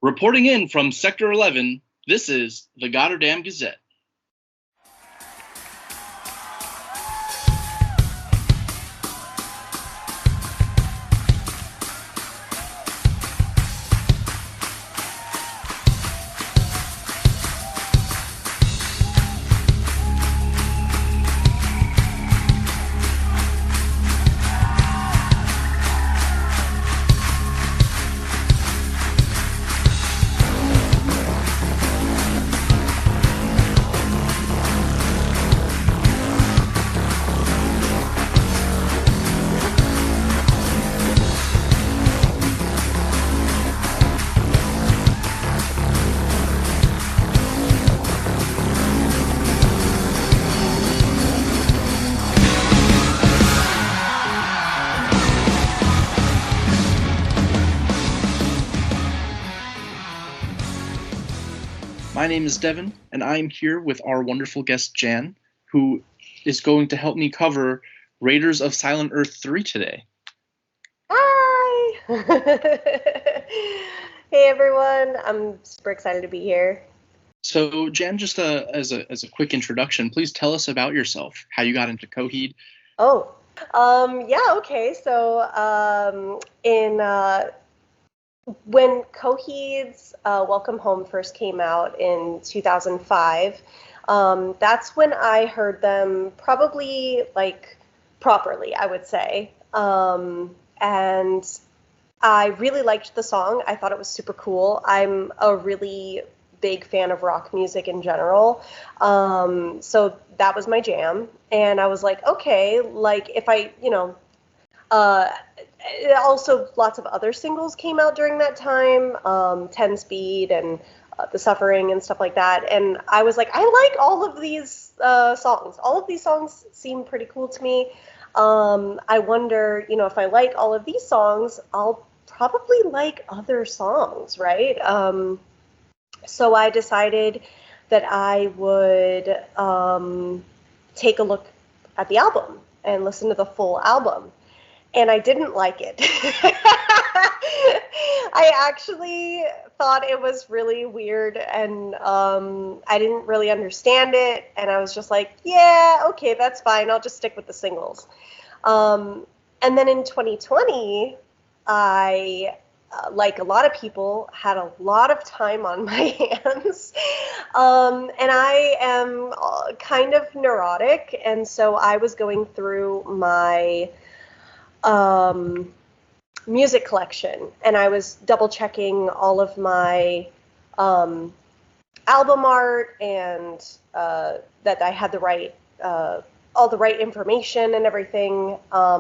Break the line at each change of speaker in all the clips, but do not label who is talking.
Reporting in from Sector 11, this is the Goddardam Gazette. My name is Devin, and I am here with our wonderful guest Jan, who is going to help me cover Raiders of Silent Earth 3 today.
Hi! Hey everyone, I'm super excited to be here.
So Jan, just as a quick introduction, please tell us about yourself, how you got into Coheed.
Okay. So when Coheed's Welcome Home first came out in 2005, that's when I heard them probably properly, I would say. And I really liked the song. I thought it was super cool. I'm a really big fan of rock music in general. So that was my jam. And I was like, okay, if I, uh, also lots of other singles came out during that time, 10 Speed and The Suffering and stuff like that. And I was like, I like all of these songs. All of these songs seem pretty cool to me. I wonder, if I like all of these songs, I'll probably like other songs, right? So I decided that I would take a look at the album and listen to the full album. And I didn't like it. I actually thought it was really weird, and I didn't really understand it. And I was just like, yeah, okay, that's fine. I'll just stick with the singles. And then in 2020, I, like a lot of people, had a lot of time on my hands. And I am kind of neurotic. And so I was going through my music collection, and I was double checking all of my album art and that I had the right all the right information and everything,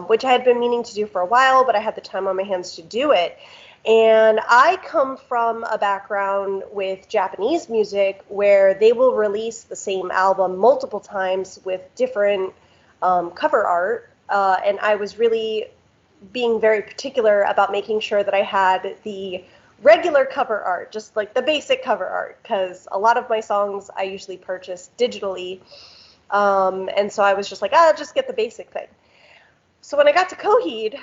which I had been meaning to do for a while, but I had the time on my hands to do it. And I come from a background with Japanese music where they will release the same album multiple times with different cover art. And I was really being very particular about making sure that I had the regular cover art, just like the basic cover art, because a lot of my songs I usually purchase digitally. And so I was just like, I'll just get the basic thing. So when I got to Coheed,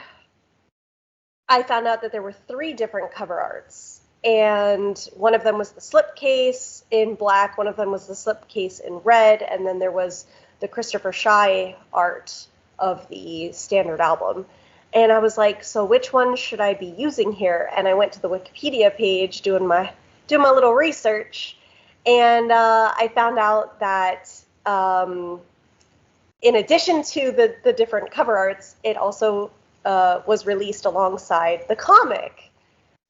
I found out that there were 3 different cover arts. And one of them was the slipcase in black, one of them was the slipcase in red, and then there was the Christopher Shy art of the standard album. And I was like, so which one should I be using here? And I went to the Wikipedia page doing my little research, and I found out that in addition to the different cover arts, it also was released alongside the comic.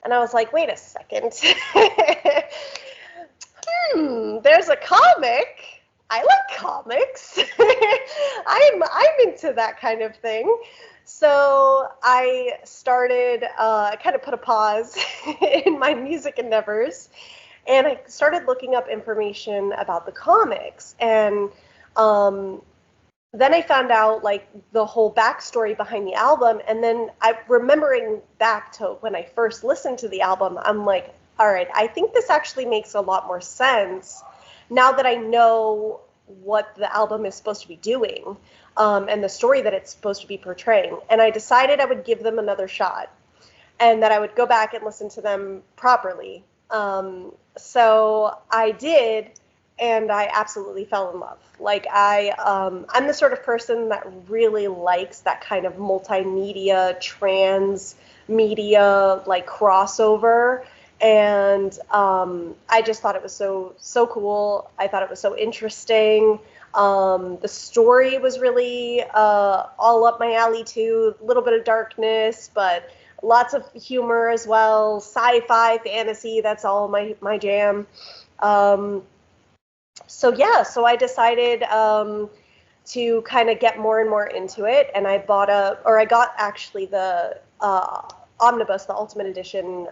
And I was like, wait a second. There's a comic. I like comics. I'm into that kind of thing. So I started, kind of put a pause in my music endeavors, and I started looking up information about the comics. And then I found out the whole backstory behind the album. And then remembering back to when I first listened to the album, I'm like, all right, I think this actually makes a lot more sense now that I know what the album is supposed to be doing, and the story that it's supposed to be portraying. And I decided I would give them another shot, and that I would go back and listen to them properly. So I did, and I absolutely fell in love. Like I'm the sort of person that really likes that kind of multimedia, transmedia, like crossover. And I just thought it was so cool. I thought it was so interesting. The story was really all up my alley too. A little bit of darkness, but lots of humor as well. Sci-fi, fantasy, that's all my jam. Um, so I decided to kind of get more and more into it, and I got actually the omnibus, the Ultimate Edition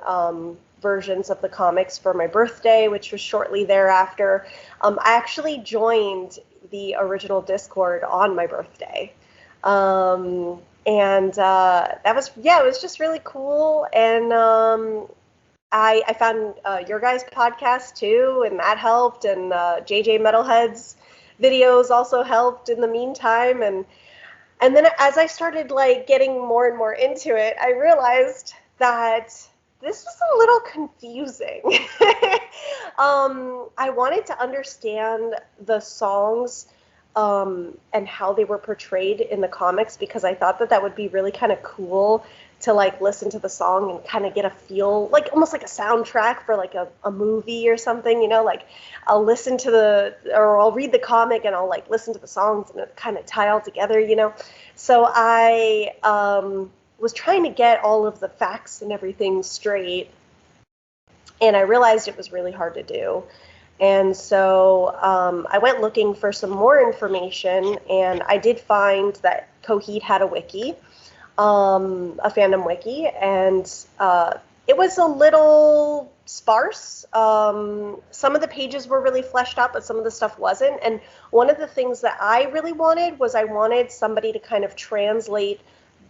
versions of the comics for my birthday, which was shortly thereafter. I actually joined the original Discord on my birthday. And that was, yeah, it was just really cool. And I found your guys' podcast too, and that helped. And JJ Metalhead's videos also helped in the meantime. And then as I started like getting more and more into it, I realized that this was a little confusing. I wanted to understand the songs and how they were portrayed in the comics, because I thought that would be really kind of cool to like listen to the song and kind of get a feel, like almost like a soundtrack for like a movie or something, you know, like I'll listen to or I'll read the comic and I'll like listen to the songs and it kind of tie all together, you know. So I was trying to get all of the facts and everything straight, and I realized it was really hard to do. And so I went looking for some more information, and I did find that Coheed had a wiki, a fandom wiki, and it was a little sparse. Some of the pages were really fleshed out, but some of the stuff wasn't. And one of the things that I really wanted was I wanted somebody to kind of translate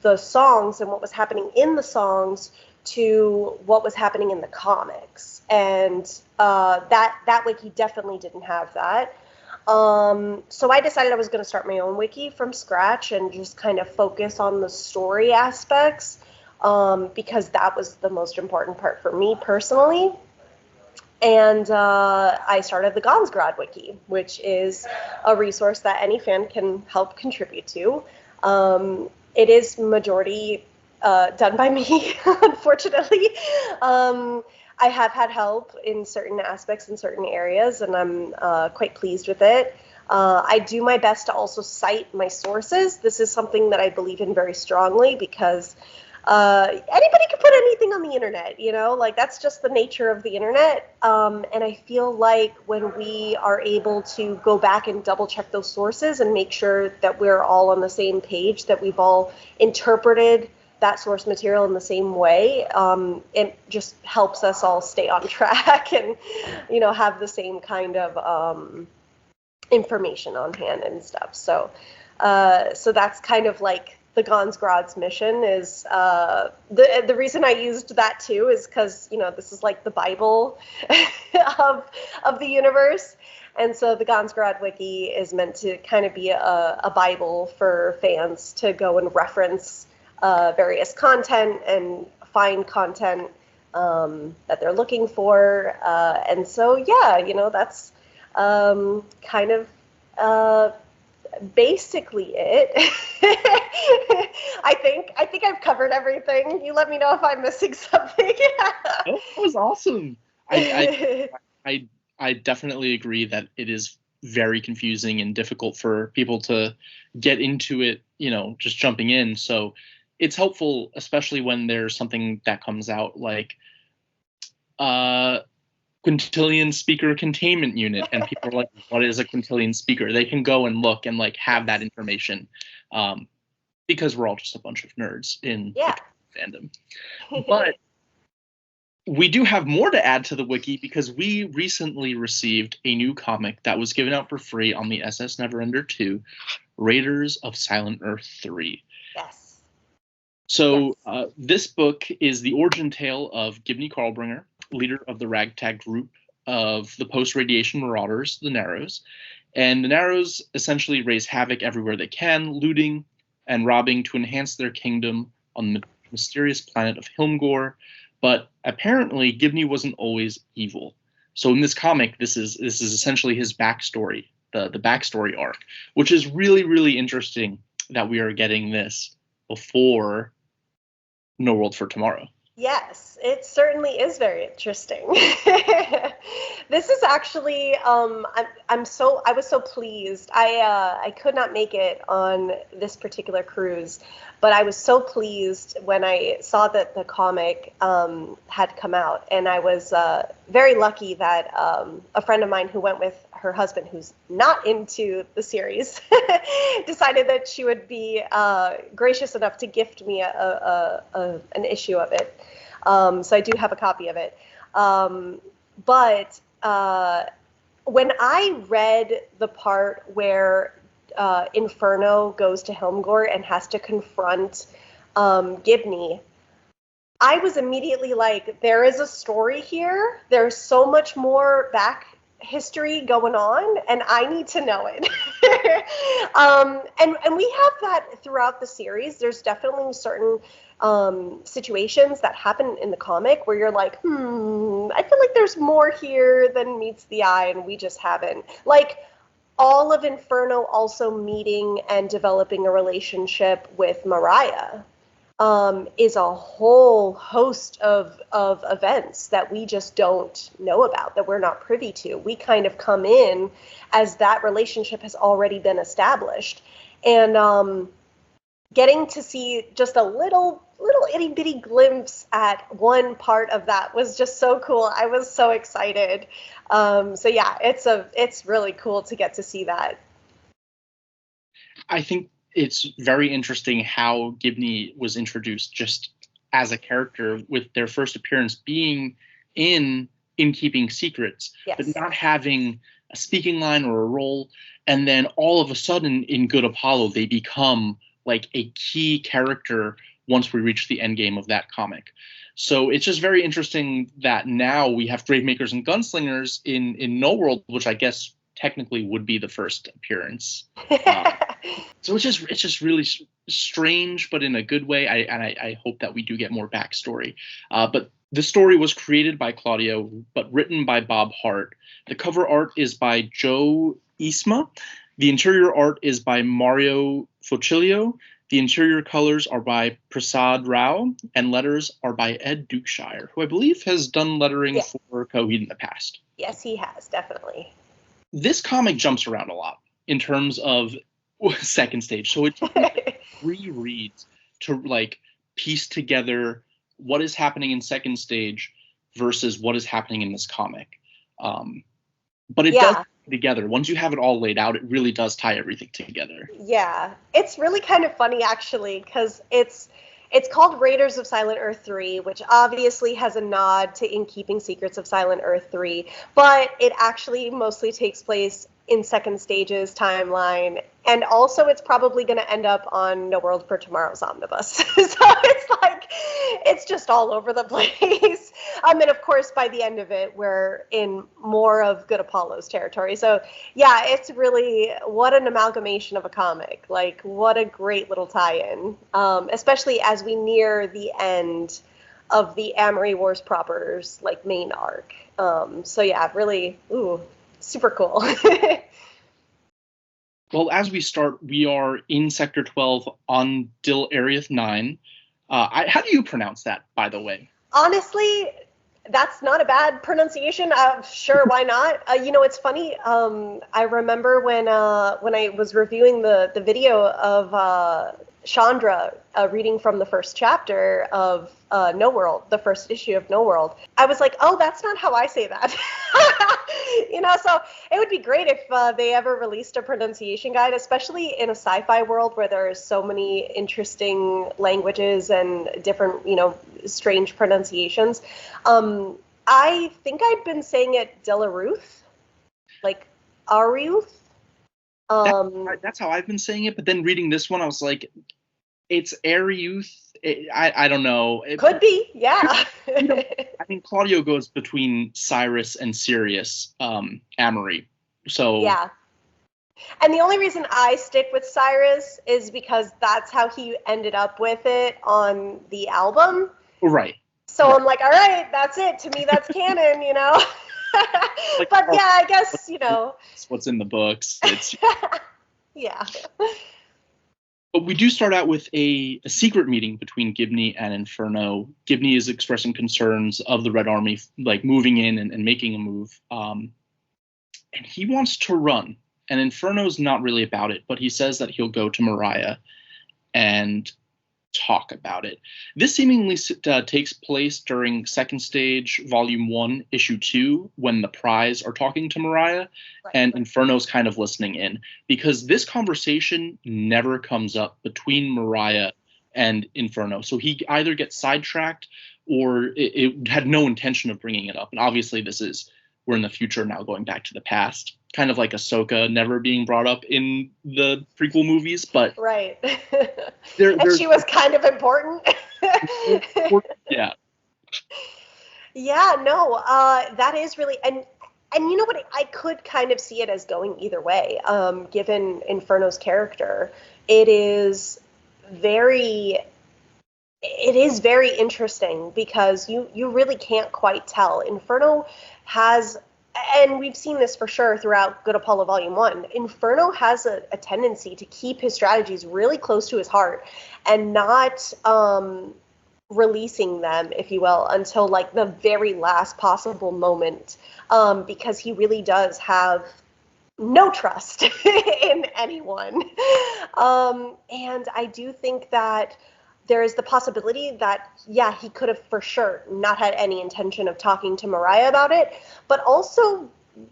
the songs and what was happening in the songs to what was happening in the comics. And that wiki definitely didn't have that. So I decided I was going to start my own wiki from scratch and just kind of focus on the story aspects, because that was the most important part for me personally. And I started the Gonsgrad wiki, which is a resource that any fan can help contribute to. It is majority done by me, unfortunately. I have had help in certain aspects in certain areas, and I'm quite pleased with it. I do my best to also cite my sources. This is something that I believe in very strongly, because anybody can put anything on the internet, you know, like that's just the nature of the internet. And I feel like when we are able to go back and double check those sources and make sure that we're all on the same page, that we've all interpreted that source material in the same way, it just helps us all stay on track and, you know, have the same kind of information on hand and stuff. So that's kind of like the Gonsgrad's mission is, the reason I used that too is because, you know, this is like the Bible of the universe. And so the Gonsgrad wiki is meant to kind of be a Bible for fans to go and reference various content and find content that they're looking for. And so, yeah, you know, that's kind of basically it. I think I've covered everything. You let me know if I'm missing something.
Oh, that was awesome. I definitely agree that it is very confusing and difficult for people to get into it, you know, just jumping in. So it's helpful, especially when there's something that comes out like quintillion speaker containment unit, and people are like, what is a quintillion speaker? They can go and look and like have that information, because we're all just a bunch of nerds in the fandom. But we do have more to add to the wiki, because we recently received a new comic that was given out for free on the SS Neverender 2, Raiders of Silent Earth 3.
Yes.
So this book is the origin tale of Gibney Carlbringer, leader of the ragtag group of the post-radiation marauders, the Narrows. And the Narrows essentially raise havoc everywhere they can, looting and robbing to enhance their kingdom on the mysterious planet of Hilmgore. But apparently, Gibney wasn't always evil. So in this comic, this is essentially his backstory, the backstory arc, which is really, really interesting that we are getting this before No World for Tomorrow.
Yes, it certainly is very interesting. This is actually I was so pleased. I could not make it on this particular cruise, but I was so pleased when I saw that the comic had come out, and I was very lucky that a friend of mine who went with her husband, who's not into the series, decided that she would be gracious enough to gift me an issue of it. So I do have a copy of it. But when I read the part where Inferno goes to Helmgort and has to confront Gibney, I was immediately like, there is a story here. There's so much more back history going on, and I need to know it. And we have that throughout the series. There's definitely certain situations that happen in the comic where you're like, I feel like there's more here than meets the eye, and we just haven't. Like, all of Inferno also meeting and developing a relationship with Mariah is a whole host of events that we just don't know about, that we're not privy to. We kind of come in as that relationship has already been established. And getting to see just a little itty bitty glimpse at one part of that was just so cool. I was so excited. So yeah, it's really cool to get to see that.
I think it's very interesting how Gibney was introduced just as a character, with their first appearance being in Keeping Secrets,
yes,
but not having a speaking line or a role. And then all of a sudden in Good Apollo, they become like a key character once we reach the end game of that comic. So it's just very interesting that now we have Gravemakers and Gunslingers in No World, which I guess technically would be the first appearance. So it's just really strange, but in a good way. I hope that we do get more backstory. But the story was created by Claudio, but written by Bob Hart. The cover art is by Joe Isma. The interior art is by Mario Focilio. The interior colors are by Prasad Rao, and letters are by Ed Dukeshire, who I believe has done lettering for Coheed in the past.
Yes, he has, definitely.
This comic jumps around a lot in terms of second stage. So it rereads to like piece together what is happening in second stage versus what is happening in this comic. But it does together. Once you have it all laid out, it really does tie everything together.
Yeah, it's really kind of funny actually, because it's called Raiders of Silent Earth 3, which obviously has a nod to In Keeping Secrets of Silent Earth 3, but it actually mostly takes place in second stage's timeline, and also it's probably going to end up on No World for Tomorrow's omnibus. So it's like, it's just all over the place. And of course, by the end of it, we're in more of Good Apollo's territory. So yeah, it's really, what an amalgamation of a comic. Like, what a great little tie-in, especially as we near the end of the Amory Wars proper's like main arc. So yeah, really, super cool.
Well, as we start, we are in Sector 12 on Dil Arieth 9. How do you pronounce that, by the way?
Honestly, that's not a bad pronunciation. Sure, why not? It's funny. I remember when I was reviewing the video of Chandra reading from the first chapter of No World, the first issue of No World, I was like, oh, that's not how I say that. So it would be great if they ever released a pronunciation guide, especially in a sci-fi world where there are so many interesting languages and different, strange pronunciations. I think I'd been saying it Delaruth, like Aruth.
That's how I've been saying it, but then reading this one, I was like, it's Ariuth. I don't know.
Could be, yeah.
I mean, Claudio goes between Cyrus and Sirius Amory. So
yeah. And the only reason I stick with Cyrus is because that's how he ended up with it on the album.
Right.
So I'm like, all right, that's it. To me, that's canon, you know.
Like,
but yeah, I guess, you know.
It's what's in the books. It's
yeah.
But we do start out with a secret meeting between Gibney and Inferno. Gibney is expressing concerns of the Red Army, like moving in and making a move. And he wants to run. And Inferno's not really about it, but he says that he'll go to Mariah and talk about it. This seemingly takes place during Second Stage, Volume 1, Issue 2, when the Prize are talking to Mariah, and Inferno's kind of listening in, because this conversation never comes up between Mariah and Inferno. So he either gets sidetracked or it had no intention of bringing it up. And obviously we're in the future now, going back to the past, kind of like Ahsoka never being brought up in the prequel movies, but
right. And she was kind of important.
Yeah.
Yeah, no, that is really, and you know what, I could kind of see it as going either way, given Inferno's character. It is very interesting because you really can't quite tell. Inferno has, and we've seen this for sure throughout Good Apollo Volume 1, Inferno has a tendency to keep his strategies really close to his heart and not releasing them, if you will, until like the very last possible moment, because he really does have no trust in anyone. And I do think that there is the possibility that, yeah, he could have for sure not had any intention of talking to Mariah about it, but also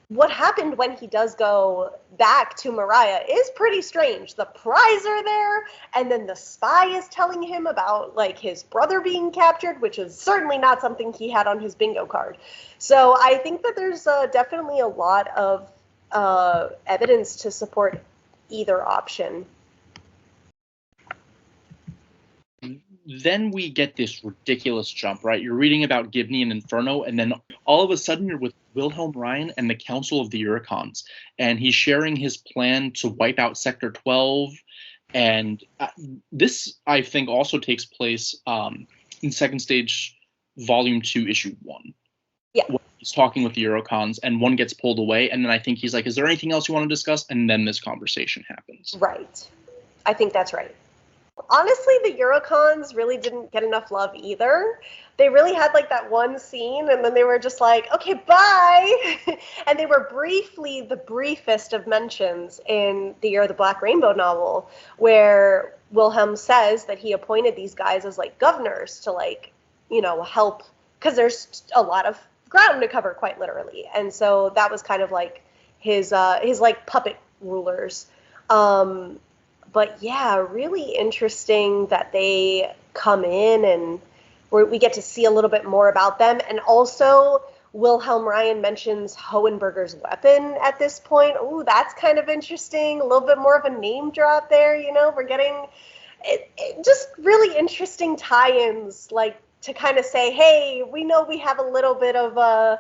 what happened when he does go back to Mariah is pretty strange. The Prize are there, and then the spy is telling him about like his brother being captured, which is certainly not something he had on his bingo card. So I think that there's definitely a lot of evidence to support either option.
Then we get this ridiculous jump, right? You're reading about Gibney and Inferno, and then all of a sudden you're with Wilhelm Ryan and the Council of the Uricons, and he's sharing his plan to wipe out Sector 12. And this, I think, also takes place in Second Stage, Volume 2, Issue 1.
Yeah.
He's talking with the Uricons, and one gets pulled away, and then I think he's like, is there anything else you want to discuss? And then this conversation happens.
Right. I think that's right. Honestly, the Uricons really didn't get enough love either. They really had like that one scene, and then they were just like, okay, bye. And they were briefly the briefest of mentions in the Year of the Black Rainbow novel, where Wilhelm says that he appointed these guys as like governors to like, you know, help, because there's a lot of ground to cover, quite literally. And so that was kind of like his like puppet rulers. But yeah, really interesting that they come in and we get to see a little bit more about them. And also, Wilhelm Ryan mentions Hohenberger's weapon at this point. Ooh, that's kind of interesting. A little bit more of a name drop there, you know. We're getting just really interesting tie-ins, like to kind of say, hey, we know we have a little bit of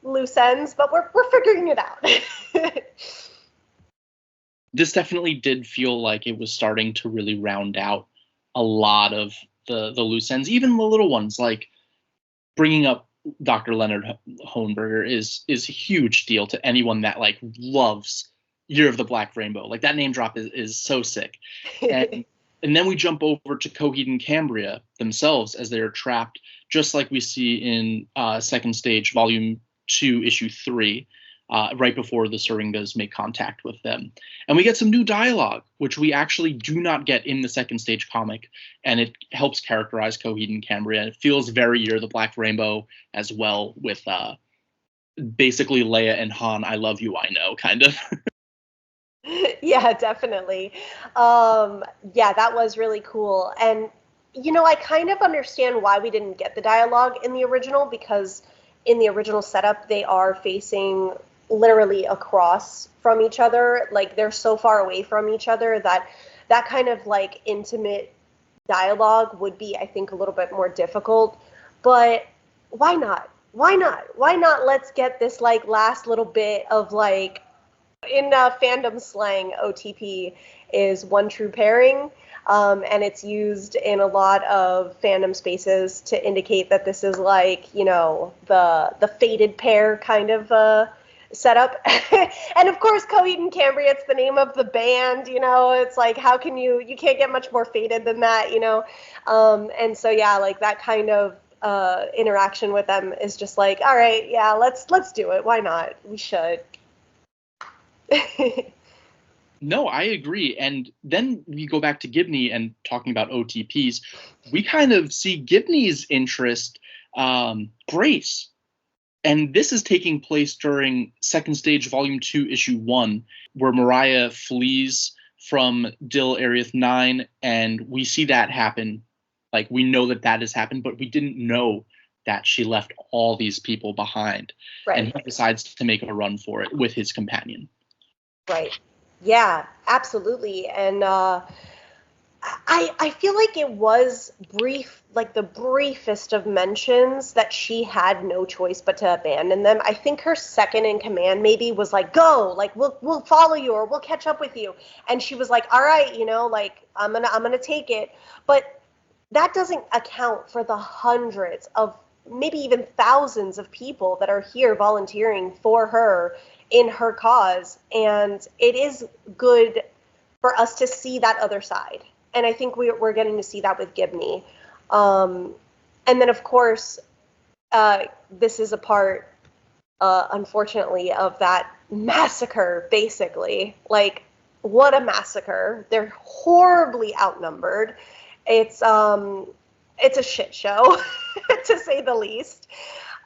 loose ends, but we're figuring it out.
This definitely did feel like it was starting to really round out a lot of the loose ends, even the little ones, like bringing up Dr. Leonard Hohenberger is a huge deal to anyone that like loves Year of the Black Rainbow. Like that name drop is so sick. And then we jump over to Coheed and Cambria themselves as they're trapped, just like we see in Second Stage, Volume 2, Issue 3. Right before the Syringas make contact with them. And we get some new dialogue, which we actually do not get in the Second Stage comic, and it helps characterize Coheed and Cambria. It feels very Year of the Black Rainbow as well, with basically Leia and Han, I love you, I know, kind of.
Yeah, definitely. Yeah, that was really cool. And, you know, I kind of understand why we didn't get the dialogue in the original, because in the original setup, they are facing literally across from each other. Like they're so far away from each other that kind of like intimate dialogue would be, I think, a little bit more difficult. But why not? Let's get this like last little bit of like In fandom slang, OTP is one true pairing, and it's used in a lot of fandom spaces to indicate that this is like, you know, the fated pair kind of setup. And of course, Coheed and Cambria, it's the name of the band, you know, it's like, how can you can't get much more fated than that, you know? And so, yeah, like that kind of interaction with them is just like, all right, yeah, let's do it. Why not? We should.
No, I agree. And then we go back to Gibney and talking about OTPs. We kind of see Gibney's interest Grace. And this is taking place during Second Stage Volume 2, Issue 1, where Mariah flees from Dill Arith 9, and we see that happen. Like, we know that has happened, but we didn't know that she left all these people behind.
Right.
And he decides to make a run for it with his companion.
Right. Yeah, absolutely. And I feel like it was brief, like the briefest of mentions that she had no choice but to abandon them. I think her second in command maybe was like, go, like we'll follow you or we'll catch up with you. And she was like, all right, you know, like I'm gonna take it. But that doesn't account for the hundreds of maybe even thousands of people that are here volunteering for her in her cause. And it is good for us to see that other side. And I think we're getting to see that with Gibney. And then, of course, this is a part, unfortunately, of that massacre, basically. Like, what a massacre. They're horribly outnumbered. It's a shit show, to say the least.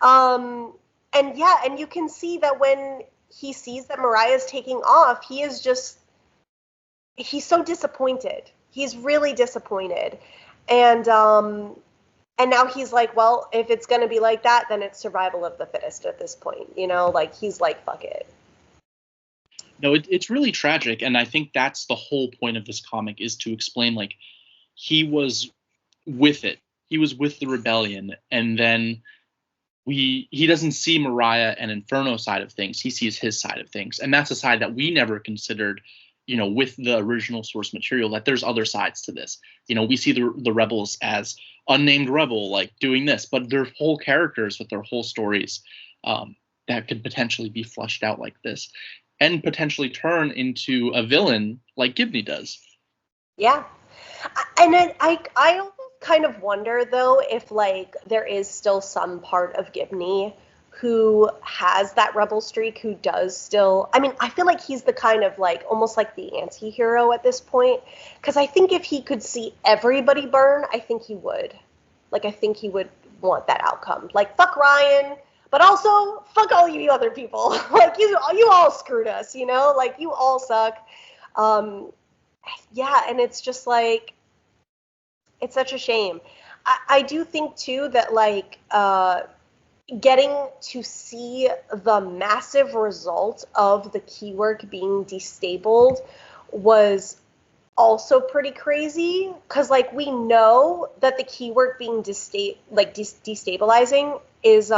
And yeah, and you can see that when he sees that Mariah's taking off, he's so disappointed. He's really disappointed. And now he's like, well, if it's going to be like that, then it's survival of the fittest at this point. You know, like he's like, fuck it.
No, it's really tragic. And I think that's the whole point of this comic, is to explain, like, he was with it. He was with the rebellion. And then he doesn't see Mariah and Inferno side of things. He sees his side of things. And that's a side that we never considered, you know, with the original source material, that there's other sides to this. You know, we see the rebels as unnamed rebel, like doing this, but they're whole characters with their whole stories that could potentially be flushed out like this and potentially turn into a villain like Gibney does.
Yeah. And I almost kind of wonder, though, if like there is still some part of Gibney who has that rebel streak, who does still, I mean, I feel like he's the kind of like almost like the anti-hero at this point, because I think if he could see everybody burn, I think he would. Like, I think he would want that outcome. Like, fuck Ryan, but also fuck all you other people. Like, you all screwed us, you know? Like, you all suck. Yeah, and it's just like, it's such a shame. I do think, too, that, like, getting to see the massive result of the keywork being destabled was also pretty crazy, because, like, we know that the keywork being destabilizing is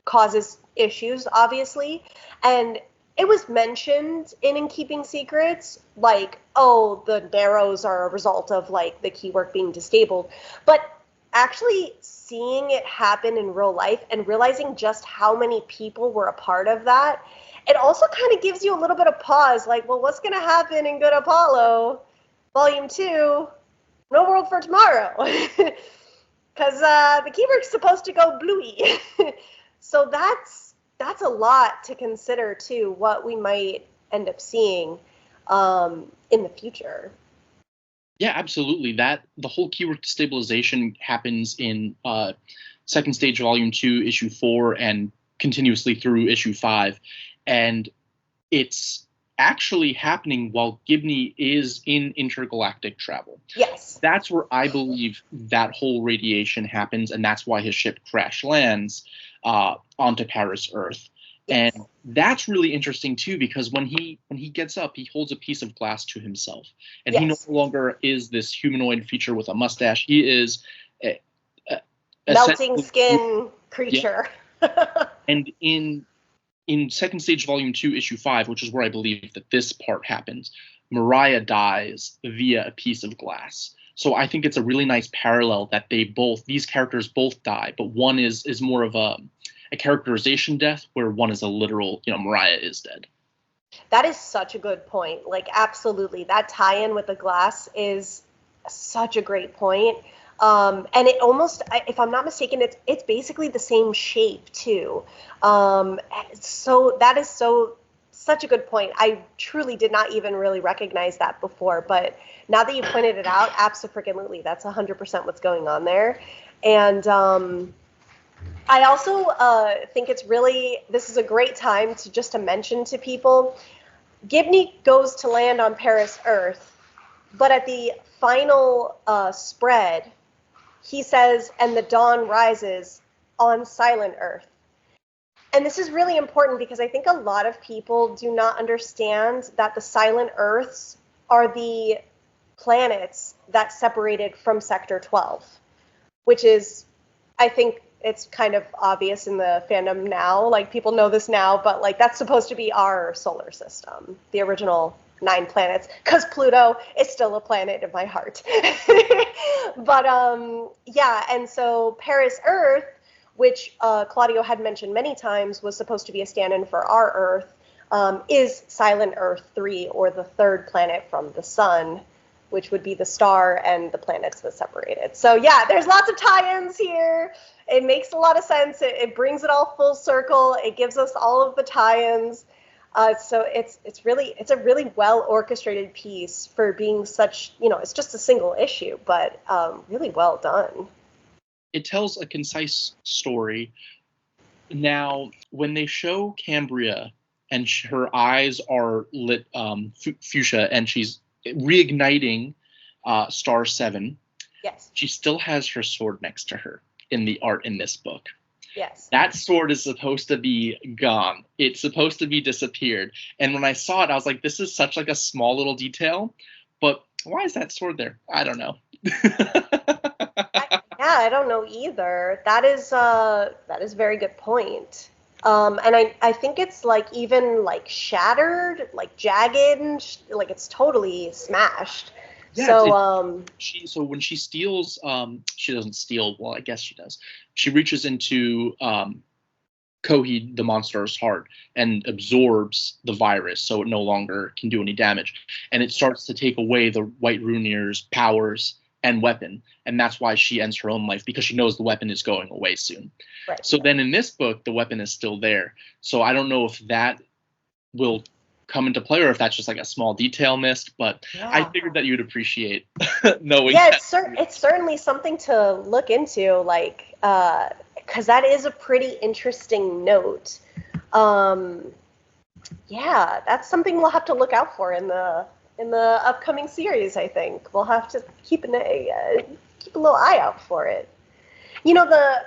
causes issues, obviously, and it was mentioned in Keeping Secrets, like, oh, the Narrows are a result of, like, the keywork being destabled. But actually seeing it happen in real life and realizing just how many people were a part of that, it also kind of gives you a little bit of pause, like, well, what's going to happen in Good Apollo, Volume 2, No World for Tomorrow? Because the keywork's supposed to go bluey. So that's a lot to consider, too, what we might end up seeing in the future.
Yeah, absolutely. The whole keyword destabilization happens in Second Stage Volume 2, Issue 4, and continuously through Issue 5. And it's actually happening while Gibney is in intergalactic travel.
Yes.
That's where I believe that whole radiation happens, and that's why his ship crash lands onto Paris, Earth. Yes. And that's really interesting, too, because when he gets up, he holds a piece of glass to himself. And yes. He no longer is this humanoid feature with a mustache. He is a
melting skin creature.
Yeah. And in in Second Stage Volume 2, Issue 5, which is where I believe that this part happens, Mariah dies via a piece of glass. So I think it's a really nice parallel that these characters both die, but one is more of a characterization death, where one is a literal, Mariah is dead.
That is such a good point. Like, absolutely. That tie-in with the glass is such a great point. And it almost, if I'm not mistaken, it's basically the same shape too. So that is such a good point. I truly did not even really recognize that before, but now that you pointed it out, absolutely, that's 100% what's going on there. And I also think this is a great time to mention to people, Gibney goes to land on Paris Earth, but at the final spread, he says, and the dawn rises on Silent Earth. And this is really important because I think a lot of people do not understand that the Silent Earths are the planets that separated from Sector 12, which is, I think it's kind of obvious in the fandom now. Like, people know this now, but like, that's supposed to be our solar system, the original 9 planets, because Pluto is still a planet in my heart. But yeah, and so Paris Earth, which Claudio had mentioned many times was supposed to be a stand-in for our Earth, is Silent Earth 3, or the third planet from the sun, which would be the star and the planets that separated. So yeah, there's lots of tie-ins here. It makes a lot of sense. It brings it all full circle. It gives us all of the tie-ins. So it's a really well orchestrated piece for being such, it's just a single issue, but really well done.
It tells a concise story. Now, when they show Cambria and her eyes are lit fuchsia and she's reigniting Star 7,
yes,
she still has her sword next to her in the art in this book.
Yes.
That sword is supposed to be gone. It's supposed to be disappeared. And when I saw it, I was like, this is such like a small little detail, but why is that sword there? I don't know.
I don't know either. That is a very good point. And I think it's like even like shattered, like jagged, like it's totally smashed. Yeah,
so when she steals, she doesn't steal. Well, I guess she does. She reaches into Coheed the monster's heart and absorbs the virus, so it no longer can do any damage, and it starts to take away the White Ruinier's powers and weapon, and that's why she ends her own life, because she knows the weapon is going away soon.
Right.
So then in this book, the weapon is still there. So I don't know if that will come into play or if that's just like a small detail missed, but yeah. I figured that you'd appreciate knowing.
Yeah, it's certainly something to look into, like, because that is a pretty interesting note. Yeah, that's something we'll have to look out for in the upcoming series. I think we'll have to keep a little eye out for it. The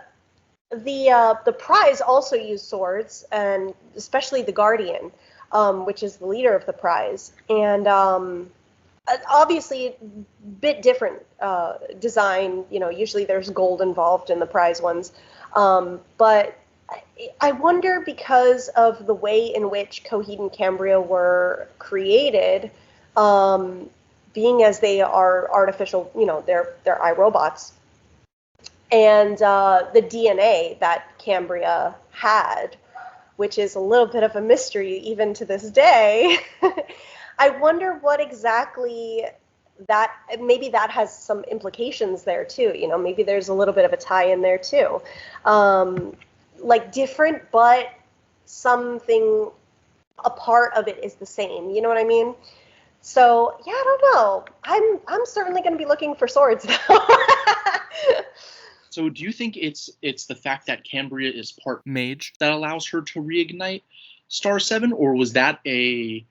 prize also used swords, and especially the Guardian, which is the leader of the prize, and obviously a bit different design. Usually there's gold involved in the prize ones, but I wonder, because of the way in which Coheed and Cambria were created, being as they are artificial, they're iRobots, and the DNA that Cambria had, which is a little bit of a mystery even to this day. I wonder what exactly maybe that has some implications there too. Maybe there's a little bit of a tie in there too. Like different, but something, a part of it is the same. You know what I mean? So yeah, I don't know. I'm certainly going to be looking for swords though.
So do you think it's the fact that Cambria is part mage that allows her to reignite Star 7, or was that a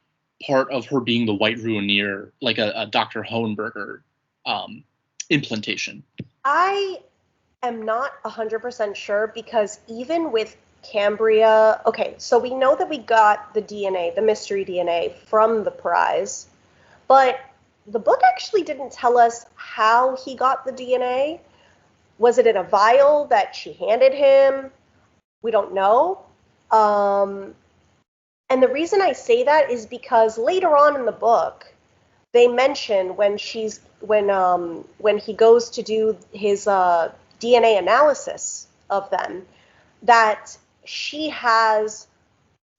part of her being the White Ruinier, like a Dr. Hohenberger implantation?
I am not 100% sure, because even with Cambria, okay, so we know that we got the DNA, the mystery DNA, from the prize, but the book actually didn't tell us how he got the DNA. Was it in a vial that she handed him? We don't know. And the reason I say that is because later on in the book, they mention when he goes to do his DNA analysis of them, that she has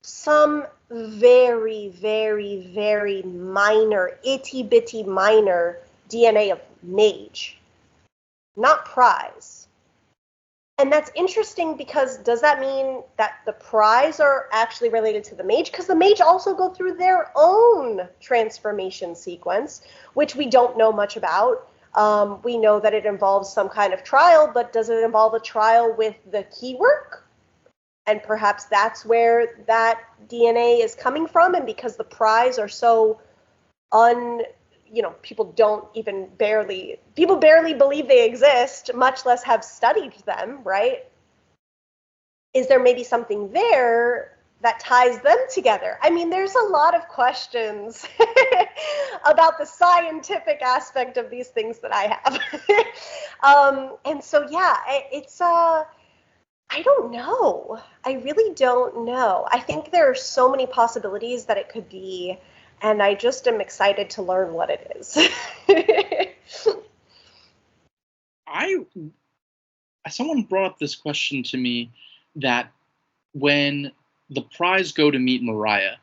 some very, very, very minor, itty-bitty minor DNA of mage, not prize. And that's interesting because does that mean that the prize are actually related to the mage? Because the mage also go through their own transformation sequence, which we don't know much about. We know that it involves some kind of trial, but does it involve a trial with the keywork? And perhaps that's where that DNA is coming from. And because the prize are so people barely believe they exist, much less have studied them, right? Is there maybe something there that ties them together? I mean, there's a lot of questions about the scientific aspect of these things that I have. And so, yeah, it's, I don't know. I really don't know. I think there are so many possibilities that it could be, and I just am excited to learn what it is.
Someone brought up this question to me that when the prize go to meet Mariah,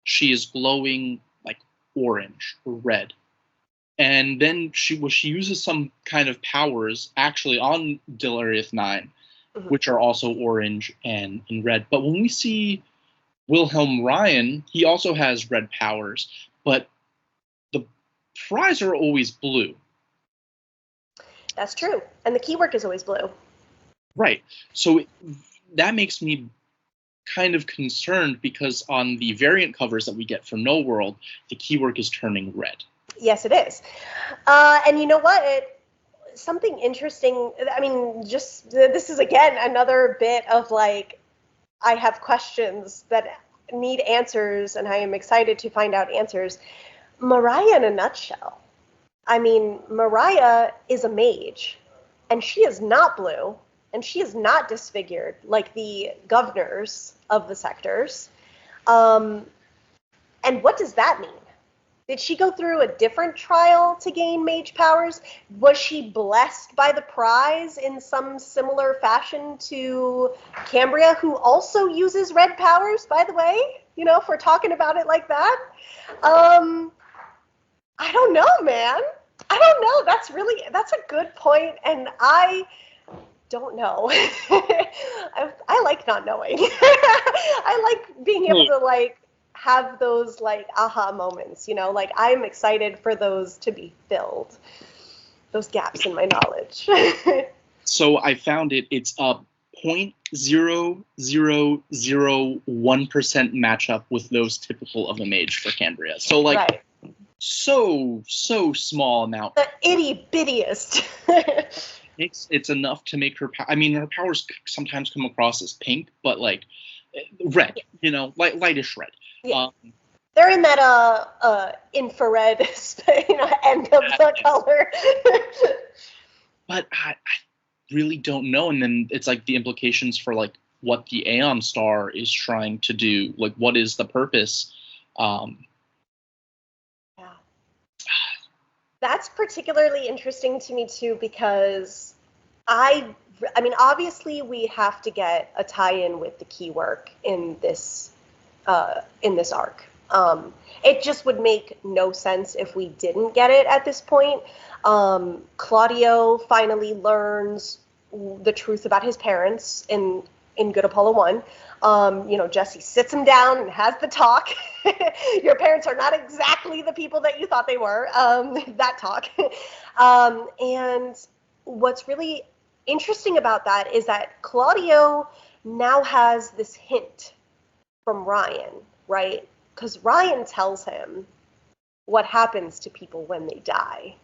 she is glowing like orange or red. And then she uses some kind of powers actually on Delirious 9, mm-hmm. which are also orange and red. But when we see Wilhelm Ryan, he also has red powers, but the prize are always blue.
That's true. And the keywork is always blue.
Right. So that makes me kind of concerned because on the variant covers that we get for No World, the keywork is turning red.
Yes, it is. And you know what? Something interesting, I mean, just this is, again, another bit of like, I have questions that need answers, and I am excited to find out answers. Mariah in a nutshell. I mean, Mariah is a mage, and she is not blue, and she is not disfigured like the governors of the sectors. And what does that mean? Did she go through a different trial to gain mage powers? Was she blessed by the prize in some similar fashion to Cambria, who also uses red powers, by the way? You know, if we're talking about it like that. I don't know, man. I don't know. That's a good point, and I don't know. I like not knowing. I like being able to like have those like aha moments, you know, like I'm excited for those to be filled, those gaps in my knowledge.
So I found it's a 0.0001% matchup with those typical of a mage for Cambria. So like right. so small amount.
The itty bittiest.
It's enough to make her. I mean, her powers sometimes come across as pink, but like red, yeah. You know, lightish red.
Yeah. They're in that infrared, end of the color.
But I really don't know. And then it's like the implications for like what the Aeon Star is trying to do. Like, what is the purpose?
Yeah. That's particularly interesting to me too, because I mean, obviously we have to get a tie-in with the keywork in this arc. It just would make no sense if we didn't get it at this point. Claudio finally learns the truth about his parents in Good Apollo 1. Jesse sits him down and has the talk. Your parents are not exactly the people that you thought they were. That talk. And what's really interesting about that is that Claudio now has this hint from Ryan, right? Because Ryan tells him what happens to people when they die.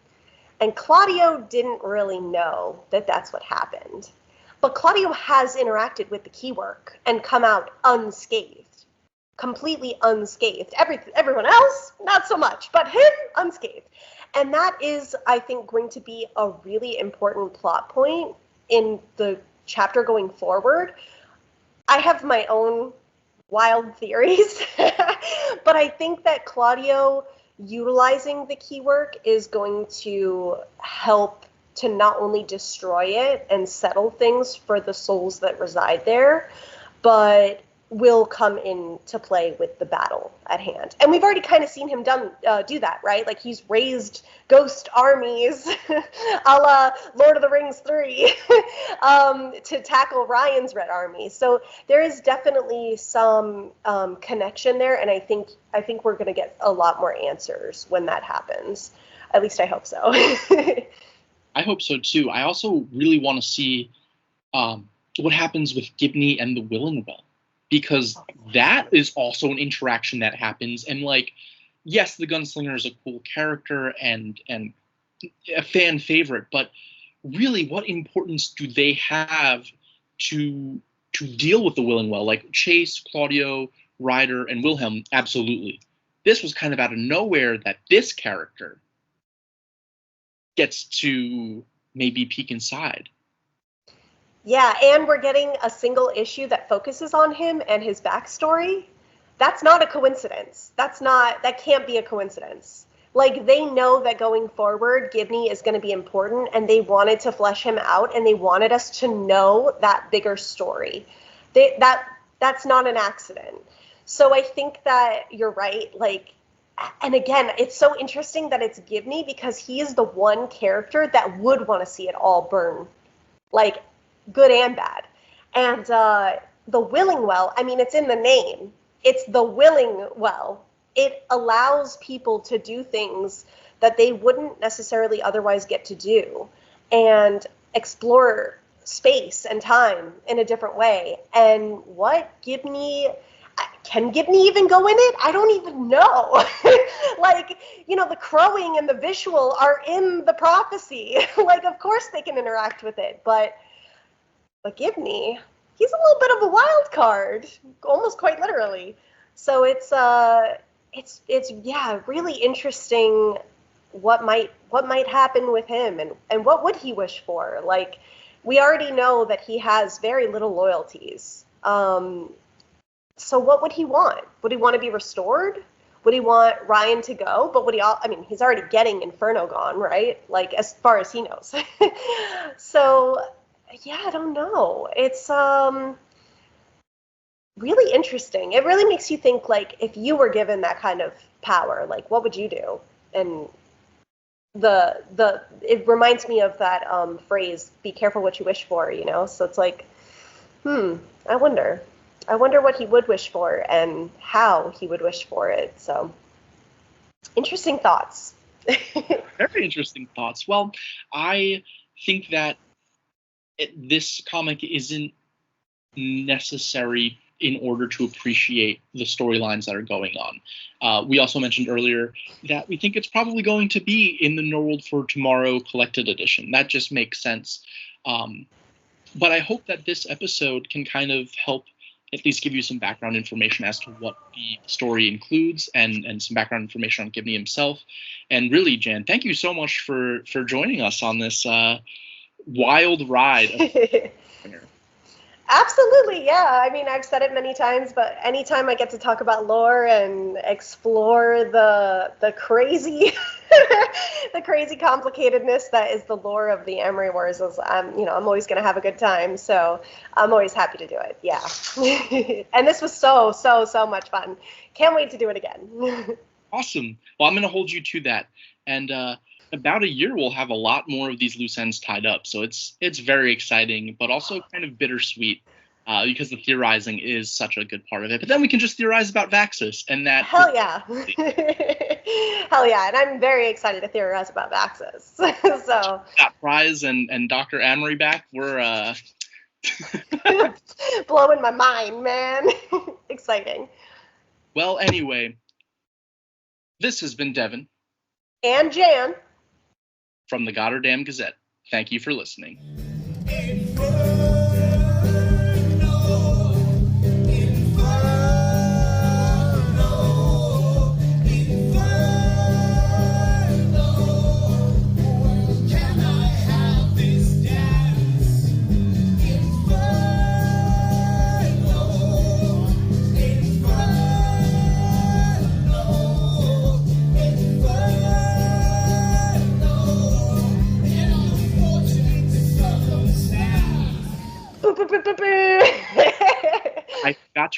And Claudio didn't really know that that's what happened. But Claudio has interacted with the keywork and come out unscathed, completely unscathed. Everyone else, not so much, but him, unscathed. And that is, I think, going to be a really important plot point in the chapter going forward. I have my own wild theories. But I think that Claudio utilizing the keywork is going to help to not only destroy it and settle things for the souls that reside there, but will come into play with the battle at hand. And we've already kind of seen him do that, right? Like, he's raised ghost armies a la Lord of the Rings 3 to tackle Ryan's Red Army. So there is definitely some connection there, and I think we're going to get a lot more answers when that happens. At least I hope so.
I hope so too. I also really want to see what happens with Gibney and the Willing Well, because that is also an interaction that happens. And like, yes, the Gunslinger is a cool character and a fan favorite, but really, what importance do they have to deal with the Willing Well? Like Chase, Claudio, Ryder, and Wilhelm, absolutely. This was kind of out of nowhere that this character gets to maybe peek inside.
Yeah, and we're getting a single issue that focuses on him and his backstory. That's not a coincidence. That can't be a coincidence. Like, they know that going forward, Gibney is going to be important, and they wanted to flesh him out, and they wanted us to know that bigger story. That's not an accident. So I think that you're right. Like, and again, it's so interesting that it's Gibney, because he is the one character that would want to see it all burn, like, good and bad. And the Willing Well, I mean, it's in the name. It's the Willing Well. It allows people to do things that they wouldn't necessarily otherwise get to do, and explore space and time in a different way. And can Gibney even go in it? I don't even know. Like, the crowing and the visual are in the prophecy. Like, of course they can interact with it, but Gibney, he's a little bit of a wild card, almost quite literally. So it's really interesting what might happen with him, and what would he wish for? Like, we already know that he has very little loyalties. So what would he want? Would he want to be restored? Would he want Ryan to go? But he's already getting Inferno gone, right? Like, as far as he knows. So, yeah, I don't know. It's really interesting. It really makes you think, like, if you were given that kind of power, like, what would you do? And it reminds me of that phrase, be careful what you wish for, So it's like, I wonder what he would wish for and how he would wish for it. So, interesting thoughts.
Very interesting thoughts. Well, I think that this comic isn't necessary in order to appreciate the storylines that are going on. We also mentioned earlier that we think it's probably going to be in the No World for Tomorrow collected edition. That just makes sense. But I hope that this episode can kind of help at least give you some background information as to what the story includes, and some background information on Gibney himself. And really, Jan, thank you so much for joining us on this wild ride.
Absolutely, yeah. I mean, I've said it many times, but anytime I get to talk about lore and explore the crazy, the crazy complicatedness that is the lore of the Amory Wars, I'm always going to have a good time. So I'm always happy to do it. Yeah. And this was so much fun. Can't wait to do it again.
Awesome. Well, I'm going to hold you to that. And about a year, we'll have a lot more of these loose ends tied up. So it's very exciting, but also kind of bittersweet, because the theorizing is such a good part of it. But then we can just theorize about Vaxis, and that. Hell yeah.
Hell yeah. And I'm very excited to theorize about Vaxis. So.
Got Prize and Dr. Amory back. We're
blowing my mind, man. Exciting.
Well, anyway, this has been Devin.
And Jan.
From the Goddardam Gazette. Thank you for listening.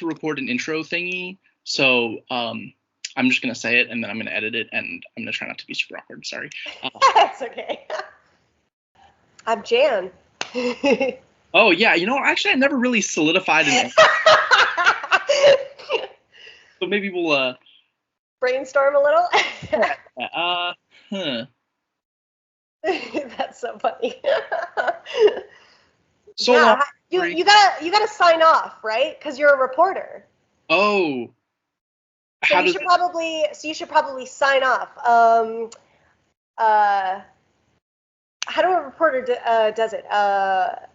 to record an intro thingy, so I'm just gonna say it and then I'm gonna edit it, and I'm gonna try not to be super awkward. Sorry.
That's okay. I'm Jan.
Oh yeah, actually I never really solidified an. So maybe we'll
brainstorm a little.
Huh.
That's so funny.
So
yeah, you gotta sign off, right? Because you're a reporter.
Oh.
So you should probably sign off. How do a reporter does it?